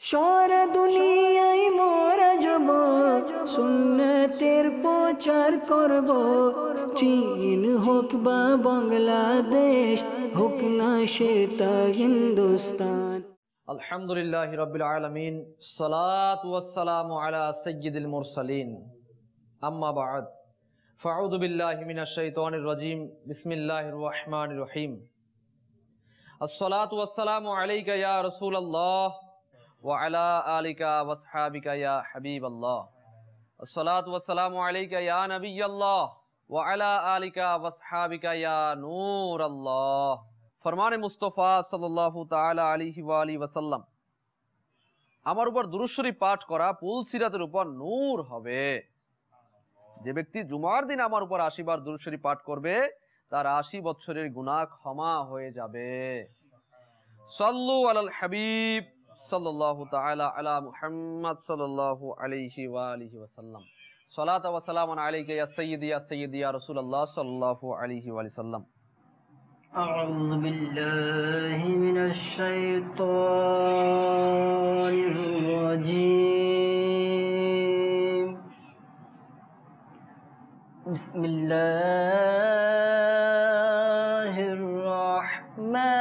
সারা দুনিয়ায় মোরা যাব, সুন্নতের প্রচার করব। চীন হোক বা বাংলাদেশ, হোক না সেটা হিন্দুস্তান। আলহামদুলিল্লাহি রাব্বিল আলামিন, সালাতু ওয়াসসালামু আলা সাইয়্যিদিল মুরসালিন, আম্মা বা'দ, ফাআউযু বিল্লাহি মিনাশ শাইতানির রাজীম, বিসমিল্লাহির রহমানির রহিম। আসসালাতু ওয়াসসালামু আলাইকা ইয়া রাসূলুল্লাহ ওয়া আলা আলিকা ওয়া আসহাবিকা ইয়া হাবিবাল্লাহ। আসসালাতু ওয়াসসালামু আলাইকা ইয়া নবিয়াল্লাহ ওয়া আলা আলিকা ওয়া আসহাবিকা ইয়া নূরাল্লাহ। ফরমানে মুস্তাফা সাল্লাল্লাহু তাআলা আলাইহি ওয়া আলিহি ওয়াসাল্লাম, আমার উপর দুরূদ শরীফ পাঠ করা পুলসিরাতের উপর নূর হবে। যে ব্যক্তি জুমার দিন আমার উপর ৮০ বার দুরূদ শরীফ পাঠ করবে, তার ৮০ বছরের গুনাহ ক্ষমা হয়ে যাবে। সাল্লু আলাল হাবিব সাল্লাল্লাহু তাআলা আলা মুহাম্মদ সাল্লাল্লাহু আলাইহি ওয়া আলিহি ওয়াসাল্লাম। সালাতু ওয়া সালামুন আলাইকা ইয়া সাইয়্যিদি ইয়া রাসূলুল্লাহ সাল্লাল্লাহু আলাইহি ওয়া সাল্লাম। أعوذ بالله من الشيطان الرجيم. بسم الله الرحمن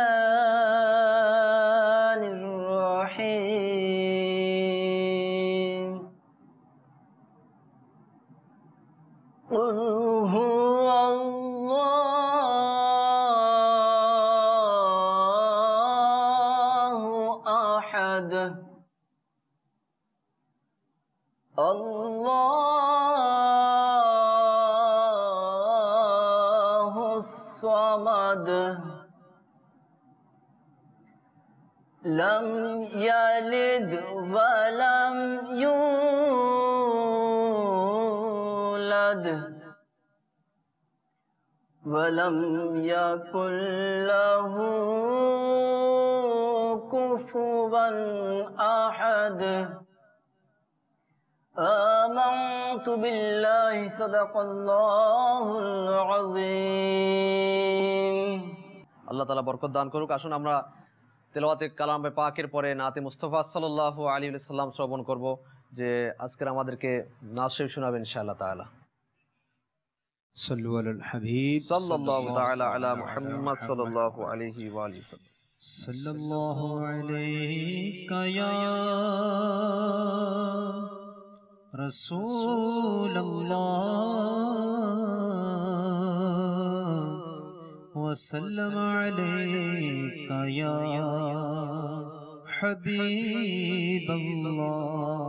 الرحيم. قل هو الله أحد، الله الصمد، لم يلد ولم يولد ولم يكن له كفوا أحد. آمنت بالله صدق الله العظيم. আল্লাহ তাআলা বরকত দান করুক। আসুন আমরা তেলাওয়াতে কালামে পাকের পরে নাতে মুস্তাফা সাল্লাল্লাহু আলাইহি ওয়াসাল্লাম শ্রবণ করব, যে আজকের আমাদেরকে নাত শরীফ শোনাবেন ইনশাআল্লাহ তাআলা। صلوا على الحبيب সাল্লাল্লাহু তাআলা আলা মুহাম্মদ সাল্লাল্লাহু আলাইহি ওয়া আলিহি ওয়াসাল্লাম। صلى الله عليك يا رسول الله وسلم عليك يا حبيب الله.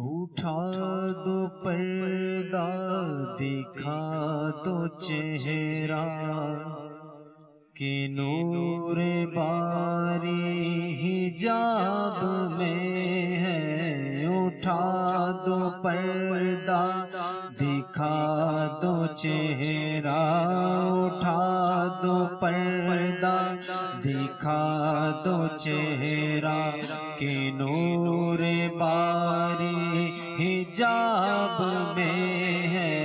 اٹھا دو پردہ دکھا دو چہرہ کہ نور باری حجاب میں ہے. اٹھا دو پردہ دکھا دو چہرہ، اٹھا دو پردہ دکھا دو چہرہ کہ نور باری حجاب میں ہے.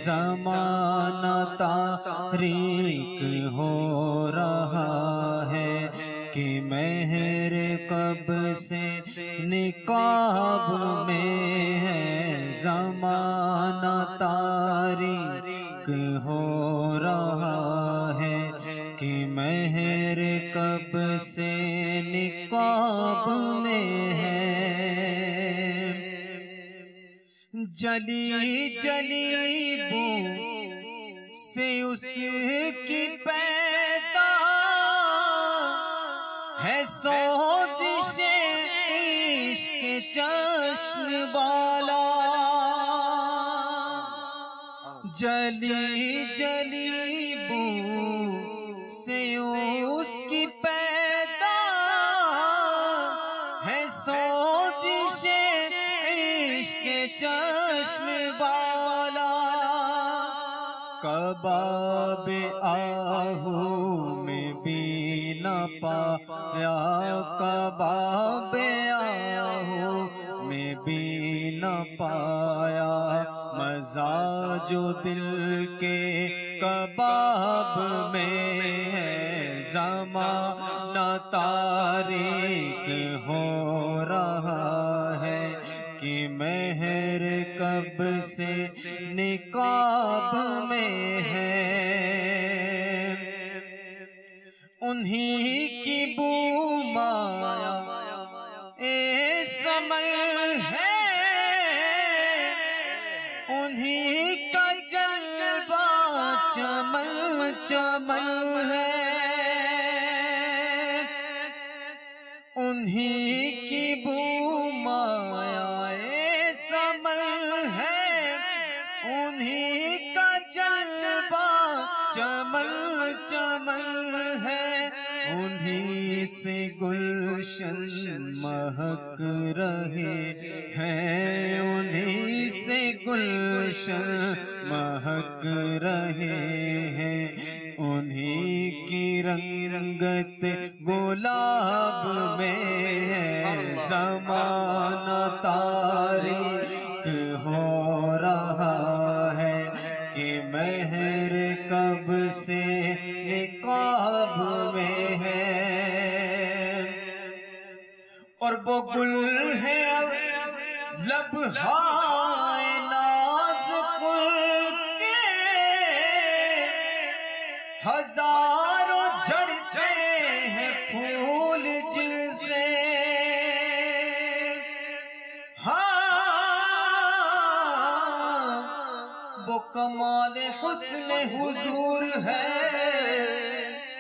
زمانہ تاریک ہو رہا ہے کہ مہر کب سے نقاب میں ہے. زمانہ تاریک ہو رہا ہے کہ مہر کب سے نقاب میں ہے. جلی جلی بو سے اس کی پیدا ہے سوزش عشق چشم والا. جلی جلی بو سے اس کی پیدا ہے سوزش عشق چشم والا. کباب آہو میں بھی نہ پایا، کباب آہو میں بھی نہ پایا. مزہ جو دل کے کباب میں ہے، زمانہ تاریک ہو رہا ہے کہ مہر کب سے نقاب میں ہے انہی کی بو مایا اے سمر ہے انہی کا جلوہ چمن چمن ہے انہی کی بو مایا اے سمر ہے انہی کا جلوہ چمن چمن ہے انہی سے گلشن مہک رہے ہیں انہی سے گلشن مہک رہے ہیں انہی کی رنگت گلاب میں ہے زمانہ تاریک ہو رہا ہے کہ مہر کب سے نقاب میں ہے اور وہ گل ہے لبہائے ناز گل کے ہزاروں جھڑتے ہیں پھول جن سے وہ کمال حسن حضور ہے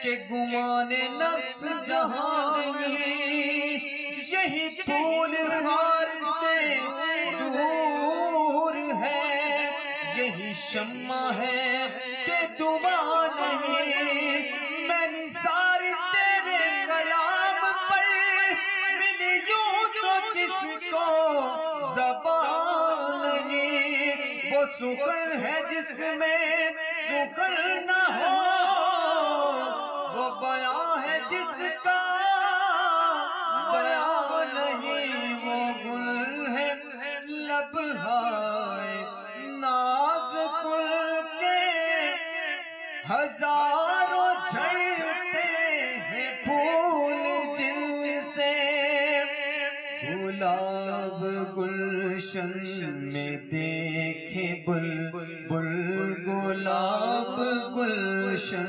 کہ گمان نفس جہاں میں یہی پھول خار سے دور ہے یہی شمع ہے کہ دعا نہیں میں نثار تیرے کلام پر ملی یوں تو کس کو زبان نہیں وہ سخن ہے جس میں سخن نہ ہو وہ بیان ہے جس کا بیان نہیں وہ گل ہے لبہائے ناز گل کے ہزاروں جھڑتے ہیں پھول جن سے گلاب گلشن میں دیکھے بلبل گلاب گلشن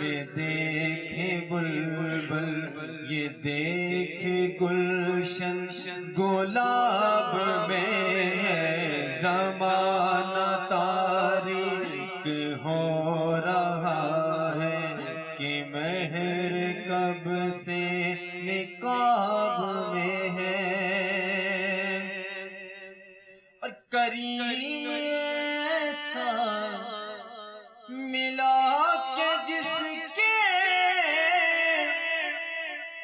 میں دیکھے بلبل یہ دیکھ گلشن گلاب میں ہے زمانہ تاریک ہو رہا ہے کہ مہر کب سے نقاب میں ہے اور کریم ایسا ملا کہ جس کے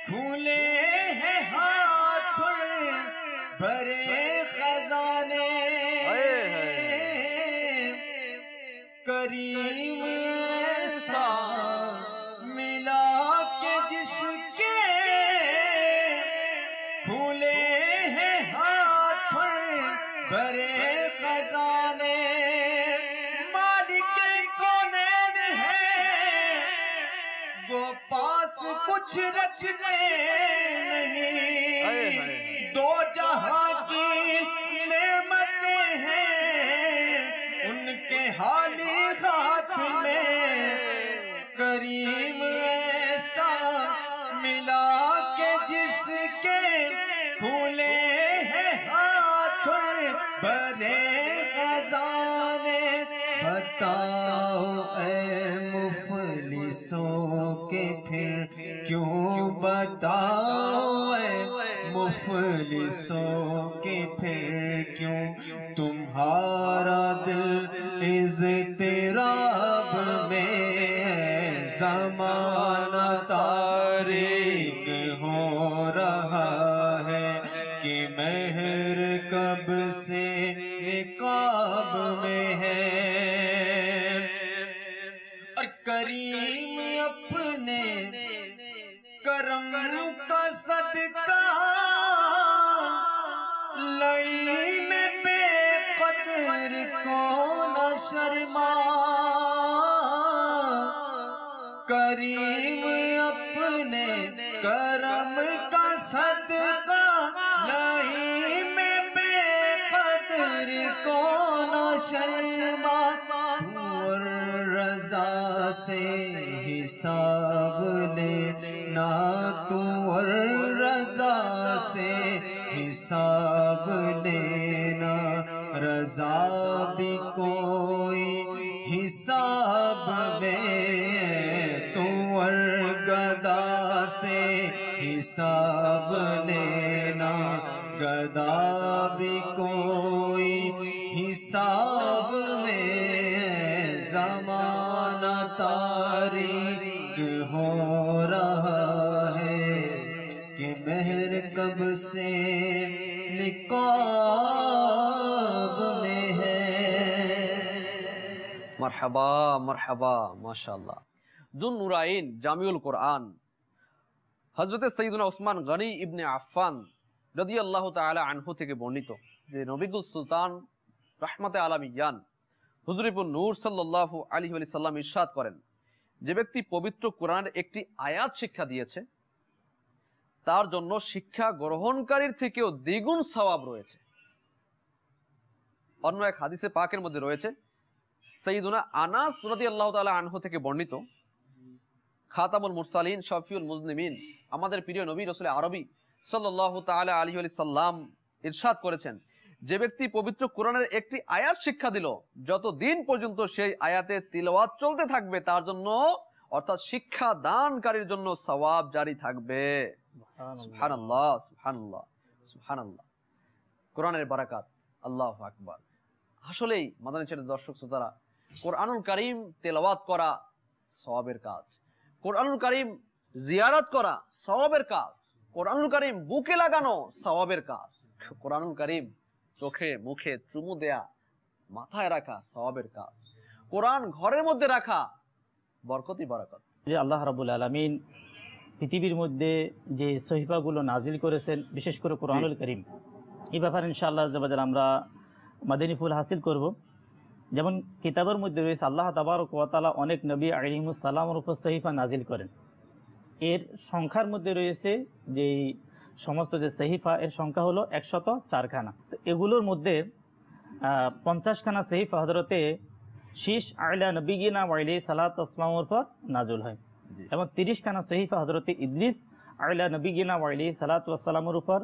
کھلے ہیں ہاتھ بھرے خزانے کریم ایسا ملا کہ جس کے کھلے ہیں ہاتھ بھرے خزانے مالک کونین ہے وہ پاس کچھ رکھتے نہیں دو جہاں کی نعمتیں ہیں ان کے حالی ہاتھ میں کریم ایسا ملا کہ جس کے کھلے ہیں ہاتھ بھرے خزانے بتاؤ اے مفلسوں کے پھر کیوں بتاؤ اے مفلسوں کے پھر کیوں تمہارا دل اضطراب میں ہے زمانہ تاریک ہو رہا ہے کہ مہر کب سے نقاب میں ہے اور کریم اپنے کرم کا صدقہ لئی میں بے قدر کو نہ شرما کریم शर्मा तू और रजा से हिसाब लेना, तू और रजा से हिसाब लेना। रजा भी कोई हिसाब में, तू और गदा से हिसाब लेना। गदा भी कोई हिसाब में, ज़माना तारीख हो रहा है कि मेहर कब से निकाब में है। मरहबा मरहबा माशाअल्लाह। जुन नुराइन जामिउल कुरआन हजरत सैयदना उस्मान गनी इब्ने आफ़ान রাদিয়াল্লাহু তাআলা আনহু থেকে বর্ণিত যে নবীগুল সুলতান রাহমাতে আলামিয়ান হুজুরিপুর নূর সাল্লাল্লাহু আলাইহি ওয়া সাল্লাম ইরশাদ করেন, যে ব্যক্তি পবিত্র কোরআনের একটি আয়াত শিক্ষা দিয়েছে তার জন্য শিক্ষা গ্রহণকারীর থেকেও দ্বিগুণ সওয়াব রয়েছে। অন্য এক হাদিসে পাকের মধ্যে রয়েছে সাইয়্যিদুনা আনাস রাদিয়াল্লাহু তাআলা আনহু থেকে বর্ণিত, খাতামুল মুরসালিন শফিউল মুজনিমিন আমাদের প্রিয় নবী রাসূল আরবী সাল্লাল্লাহু তাআলা আলাইহি ওয়া সাল্লাম ইরশাদ করেছেন, যে ব্যক্তি পবিত্র কোরআনের একটি আয়াত শিক্ষা দিল যতদিন পর্যন্ত সেই আয়াতের তিলাওয়াত চলতে থাকবে তার জন্য অর্থাৎ শিক্ষা দানকারীর জন্য সওয়াব জারি থাকবে। সুবহানাল্লাহ সুবহানাল্লাহ সুবহানাল্লাহ। কোরআনের বারাকাত, আল্লাহু আকবার। আসলেই মাদানী চ্যানেলের দর্শক শ্রোতারা, কোরআনুল কারীম তেলাওয়াত করা সওয়াবের কাজ, কোরআনুল কারীম জিয়ারত করা সওয়াবের কাজ, কোরআনুল কারীম বুকে লাগানো সওয়াবের কাজ, কোরআনুল কারীম চোখে মুখে চুমু দেয়া, মাথায় রাখা সওয়াবের কাজ, কোরআন ঘরের মধ্যে রাখা বরকতই বরকত। যে আল্লাহ রাব্বুল আলামিন পৃথিবীর মধ্যে যে সহিফাগুলো নাজিল করেছেন, বিশেষ করে কোরআনুল কারীম, এই ব্যাপারে ইনশাআল্লাহ আযza আমরা মাদানী ফুল হাসিল করব। যেমন কিতাবের মধ্যে রয়েছে আল্লাহ তাবারক ওয়া তাআলা অনেক নবী আলাইহিমুস সালামের উপর সহিফা নাজিল করেন। এর সংখ্যার মধ্যে রয়েছে যে সমস্ত যে সহিফা, এর সংখ্যা হলো 104 খানা। তো এগুলোর মধ্যে 50 খানা সহিফা হযরতে শীশ আলা নবিয়িনা ওয়া আলাইহি সালাতু ওয়াসসালামের উপর নাযিল হয়, এবং 30 খানা সহিফা হযরতে ইদ্রিস আলা নবিয়িনা ওয়া আলাইহি সালাতু ওয়াসসালামের উপর,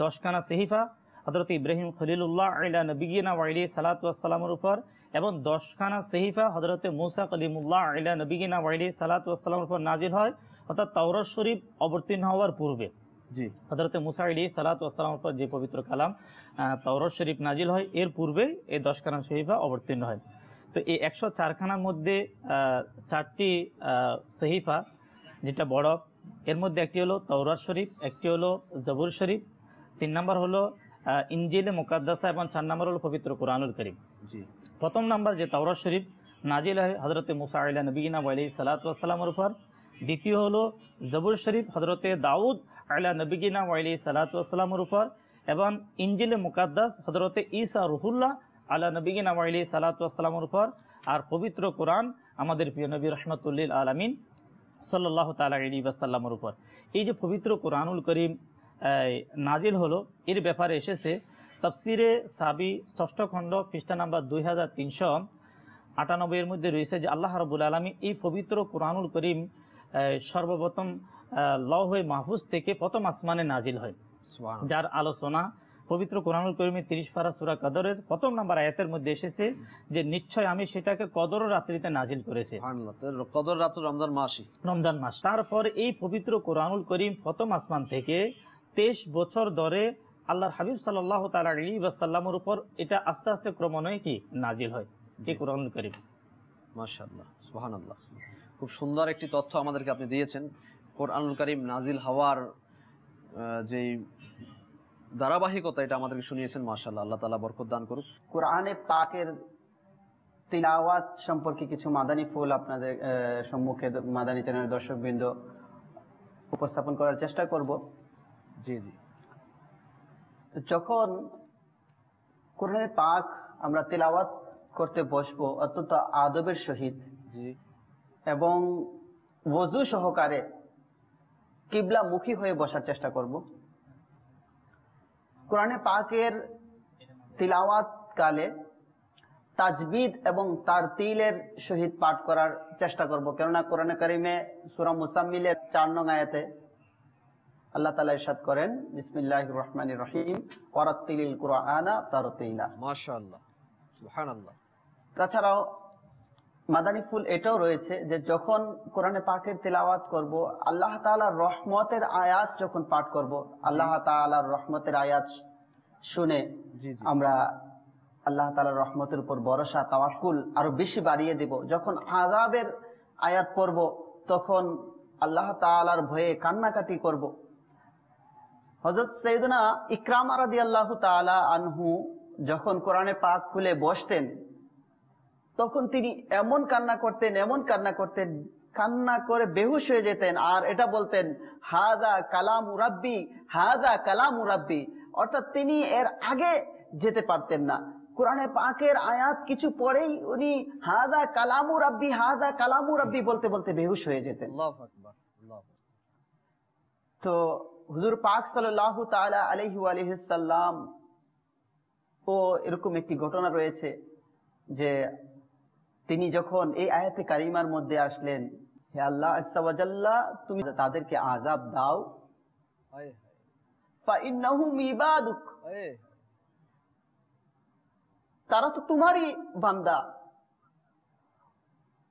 10 খানা সহিফা হযরতে ইব্রাহিম খলিলুল্লাহ আলা নবিয়িনা ওয়া আলাইহি সালাতু ওয়াসসালামের উপর, এবং 10 খানা সহিফা হযরতে মূসা কলিমুল্লাহ আলা নবিয়িনা ওয়া আলাইহি সালাতু ওয়াসসালামের উপর নাযিল হয়, অর্থাৎ তাওরাত শরীফ অবতীর্ণ হওয়ার পূর্বে। জি, হযরতে মূসা আলাইহিস সালাতু ওয়াসসালামের উপর যে পবিত্র কালাম তাওরাত শরীফ নাজিল হয়, এর পূর্বে এই 10 খানা সহিফা অবতীর্ণ হয়। তো এই 104 খানার মধ্যে 4টি সহিফা যেটা বড়, এর মধ্যে একটি হলো তাওরাত শরীফ, একটি হলো জবুর শরীফ, 3 নম্বর হলো ইনজিলে মুকাদ্দাসা, এবং 4 নম্বর হলো পবিত্র কোরআনুল কারীম। জি, প্রথম নাম্বার যে তাওরাত শরীফ নাজিল হয় হযরতে মূসা আলা নবিয়িনা ওয়া আলাইহি সালাতু ওয়াসসালামের উপর, দ্বিতীয় হলো জবুর শরীফ হযরতে দাউদ আলা নবিয়িনা ওয়া আলাইহি সালাতু ওয়াসসালামের উপর, এবং ইনজিলে মুকাদ্দাস হযরতে ঈসা রুহুল্লাহ আলা নবিয়িনা ওয়া আলাইহি সালাতু ওয়াসসালামের উপর, আর পবিত্র কোরআন আমাদের প্রিয় নবী রাহমাতুল লিল আলামিন সাল্লাল্লাহু তাআলা আলাইহি ওয়াসাল্লামের উপর। এই যে পবিত্র কোরআনুল কারীম নাজিল হলো, এর ব্যাপারে এসেছে তাফসিরে সাবি 6ষ্ঠ খণ্ড পৃষ্ঠা নাম্বার 2398 এর মধ্যে রয়েছে যে আল্লাহ রাব্বুল আলামিন এই পবিত্র কোরআনুল কারীম সর্বপ্রথম লৌহে মাহফুজ থেকে প্রথম আসমানে নাজিল হয়, যার আলোচনা পবিত্র কোরআনুল কারীমের 30 পারা সূরা কদরের প্রথম নাম্বার আয়াতের মধ্যে এসেছে যে নিশ্চয় আমি সেটাকে কদর রাত্রিতে নাজিল করেছি। সুবহানাল্লাহ, কদর রাত রমজান মাসই, রমজান মাস। তারপর এই পবিত্র কোরআনুল কারীম প্রথম আসমান থেকে 23 বছর ধরে আল্লাহর হাবিব সাল্লাল্লাহু তাআলা আলাইহি ওয়াসাল্লামের উপর এটা আস্তে আস্তে ক্রমান্বয়ে কি নাজিল হয় এই কোরআনুল কারীম। মাশাআল্লাহ, সুবহানাল্লাহ। খুব সুন্দর একটি তথ্য আমাদেরকে আপনি দিয়েছেন। কোরআনুল কারীম নাজিল হওয়ার যে ধারাবাহিকতা এটা আমাদেরকে শুনিয়েছেন, মাশাআল্লাহ। আল্লাহ তাআলা বরকত দান করুক। কোরআনে পাকের তিলাওয়াত সম্পর্কে কিছু মাদানী ফুল আপনাদের সম্মুখে মাদানী চ্যানেলের দর্শকবৃন্দ উপস্থাপন করার চেষ্টা করব। জি জি। যখন কোরআনে পাক আমরা তিলাওয়াত করতে বসবো অত্যন্ত আদবের সহিত, জি, এবং ওযু সহকারে কিবলামুখী হয়ে বসার চেষ্টা করব। কোরআনে পাকের তিলাওয়াত কালে তাজবিদ এবং তারতিলের সহিত পাঠ করার চেষ্টা করব, কেননা কোরআনে কারিমে সূরা মুসাম্মিলের 4 নং আয়াতে আল্লাহ তাআলা ইরশাদ করেন, বিসমিল্লাহির রহমানির রহিম, ওয়ারাত্তিলিল কুরআনা তারতিলা। মাশাআল্লাহ, সুবহানাল্লাহ। তাছাড়াও মাদানী ফুল এটাও রয়েছে যে যখন কোরআনে পাকের তিলাওয়াত করব, আল্লাহ তাআলার রহমতের আয়াত যখন পাঠ করব, আল্লাহ তাআলার রহমতের আয়াত শুনে আমরা আল্লাহ তাআলার রহমতের উপর ভরসা, তাওয়াক্কুল আরো বেশি বাড়িয়ে দেব। যখন আযাবের আয়াত পড়ব তখন আল্লাহ তাআলার ভয়ে কান্নাকাটি করব। হযরত সাইয়েদনা ইকরামা রাদিয়াল্লাহু তাআলা আনহু যখন কোরআনে পাক খুলে বসতেন তখন তিনি এমন কান্না করতেন, কান্না করে বেহুশ হয়ে যেতেন, আর এটা বলতেন, হাযা কালামু রাব্বি, হাযা কালামু রাব্বি। অর্থাৎ তিনি এর আগে যেতে পারতেন না। কোরআনে পাকের আয়াত কিছু পরেই উনি হাযা কালামু রাব্বি, হাযা কালামু রাব্বি বলতে বলতে বেহুশ হয়ে যেতেন। আল্লাহু আকবার, আল্লাহু আকবার। তো হুজুর পাক সাল্লাল্লাহু তাআলা আলাইহি ওয়া আলিহি সাল্লাম ও এরকম একটি ঘটনা রয়েছে যে তিনি যখন এই আয়াতে কারিমার মধ্যে আসলেন, হে আল্লাহ আযজা ওয়া জাল্লা, তুমি তাদেরকে আযাব দাও, ফাইন্নাহুম ইবাদুক, তারা তো তোমারই বান্দা,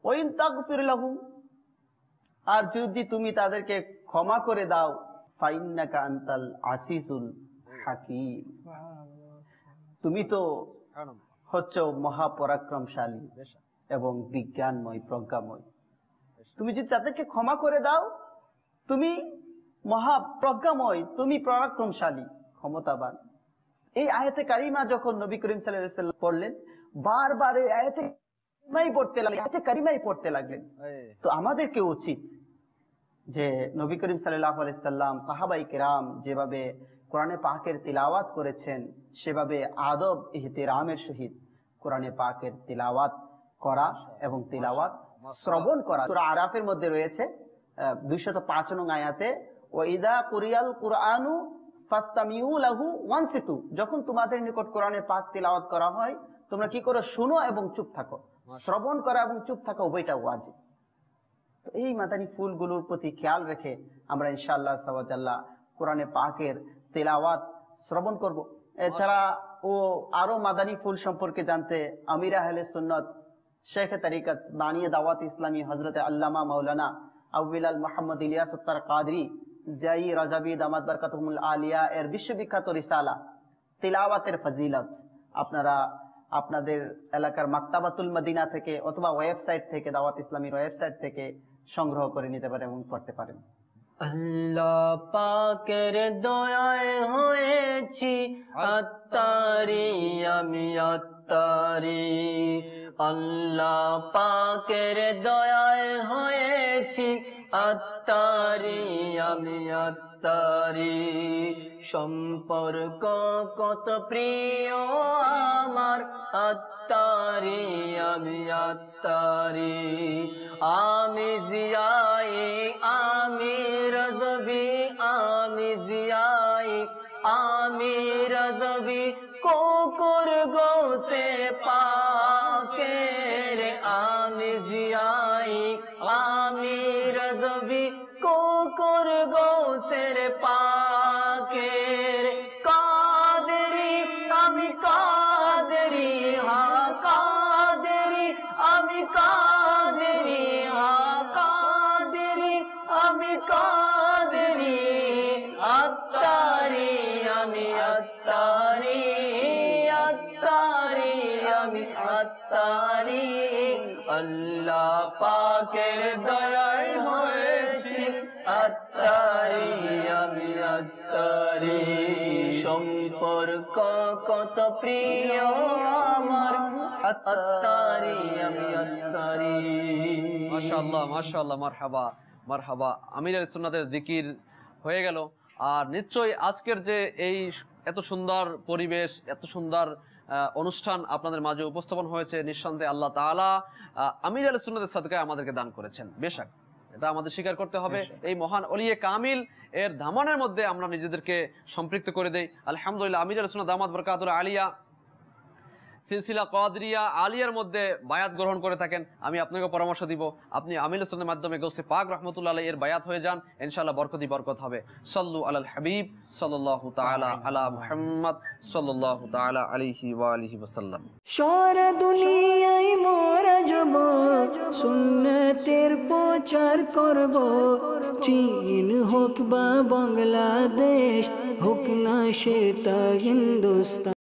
ওয়াইন তাগফির লাহুম, আর যদি তুমি তাদেরকে ক্ষমা করে দাও, ফাইন্নাকা আনতাল আসিসুল হাকীম, তুমি তো হচ্ছে মহাপরাক্রমশালী এবং বিজ্ঞানময়, প্রজ্ঞাময়। তুমি যদি তাদেরকে ক্ষমা করে দাও, তুমি মহাপ্রজ্ঞাময়, তুমি পরাক্রমশালী, ক্ষমতাবান। এই আয়াতে কারিমা যখন নবী করিম সাল্লাল্লাহু আলাইহি ওয়াসাল্লাম পড়লেন, বারবার এই আয়াতে কারিমাই পড়তে লাগলেন। তো আমাদেরকে উচিত যে নবী করিম সাল্লাল্লাহু আলাইহি ওয়াসাল্লাম, সাহাবায়ে কেরাম যেভাবে কোরআনে পাকের তিলাওয়াত করেছেন, সেভাবে আদব ইহতিরামের সহিত কোরআনে পাকের তিলাওয়াত করা এবং তিলাওয়াত শ্রবণ করা। সূরা আরাফের মধ্যে রয়েছে 205 নং আয়াতে, ওয়াইদা কুরিয়াল কুরআনু ফাসতামিউ লাহু ওয়ানসিতু, যখন তোমাদের নিকট কোরআনে পাক তিলাওয়াত করা হয় তোমরা কি করো, শুনো এবং চুপ থাকো। শ্রবণ করা এবং চুপ থাকা উভয়টা ওয়াজিব। তো এই মাদানী ফুলগুলোর প্রতি খেয়াল রেখে আমরা ইনশাআল্লাহ তাআলা কোরআনে পাকের তিলাওয়াত শ্রবণ করব। এছাড়া ও আরো মাদানী ফুল সম্পর্কে জানতে আমির আহলে সুন্নাত শেখ তরিকত বানিয়ে দাওয়াত ইসলামী হযরত আল্লামা মাওলানা আবু বিলাল মুহাম্মদ ইলিয়াস আত্তার কাদরি জাই রাজাবি দামাত বরকাতুহুল আলিয়া এর বিশ্ববিখ্যাত রিসালা তিলাওয়াতের ফজিলত আপনারা আপনাদের এলাকার মাকতাবাতুল মদিনা থেকে অথবা ওয়েবসাইট থেকে, দাওয়াত ইসলামীর ওয়েবসাইট থেকে সংগ্রহ করে নিতে পারেন এবং পড়তে পারেন। আল্লাহ পাকের দয়ায় হয়েছি আত্তারি, আমি আত্তারি। আল্লাহ পাকের দয়ায় হয়েছি আত্তারি, আমি আত্তারি। সম্পর্ক কত প্রিয় আমার, আত্তারি, আমি আত্তারি। আমি জিয়াই, আমি রজবি, আমি জিয়াই, আমি রজবি, কুকুর গোসে পাকের। আমি জিয়াই, আমি রজবি, কুকুর গোসের পাকের। কাদেরি, আমি কাদেরি, হা কাদেরি, আমি কাদেরি, হা কাদেরি, আমি কাদেরি। আত্তারি, আমি আত্তারি, আত্তারি, আমি আত্তারি। আল্লাহ পাকের দয়ায় হয়েছি আত্তারি, আমি আত্তারি। সম্পর্ক কত প্রিয় আমার, আত্তারি, আমি আত্তারি। মাশাআল্লাহ, মাশাআল্লাহ, মারহাবা, মারহাবা। আমির আহলে সুন্নাতের জিকির হয়ে গেল। আর নিশ্চয়ই আজকের যে এই এত সুন্দর পরিবেশ, এত সুন্দর অনুষ্ঠান আপনাদের মাঝে উপস্থাপন হয়েছে, নিঃসন্দেহে আল্লাহ তাআলা আমির আহলে সুন্নাতের সাদকায় আমাদেরকে দান করেছেন। বেশক এটা আমাদের স্বীকার করতে হবে। এই মহান ওলিয়ে কামিল এর ধামনের মধ্যে আমরা নিজেদেরকে সম্পৃক্ত করে দেই। আলহামদুলিল্লাহ, আমির আহলে সুন্নাত দামাত বরকাতুল আলিয়া সিলসিলা কাদরিয়া আলিয়ার মধ্যে বায়াত গ্রহণ করে থাকেন, আমি আপনাকে পরামর্শ দিব আপনি আমিল হোসেনের মাধ্যমে গৌসে পাক রহমতুল্লাহ আলাইহি এর বায়াত হয়ে যান, ইনশাআল্লাহ বরকত হবে। সাল্লু আলাল হাবিব সাল্লাল্লাহু তাআলা আলা মুহাম্মদ সাল্লাল্লাহু তাআলা আলাইহি ওয়া আলিহি ওয়াসাল্লাম। সারা দুনিয়ায় মোরা যাব, সুন্নতের প্রচার করব। চীন হোক বা বাংলাদেশ, হোক না সেটা হিন্দুস্তান।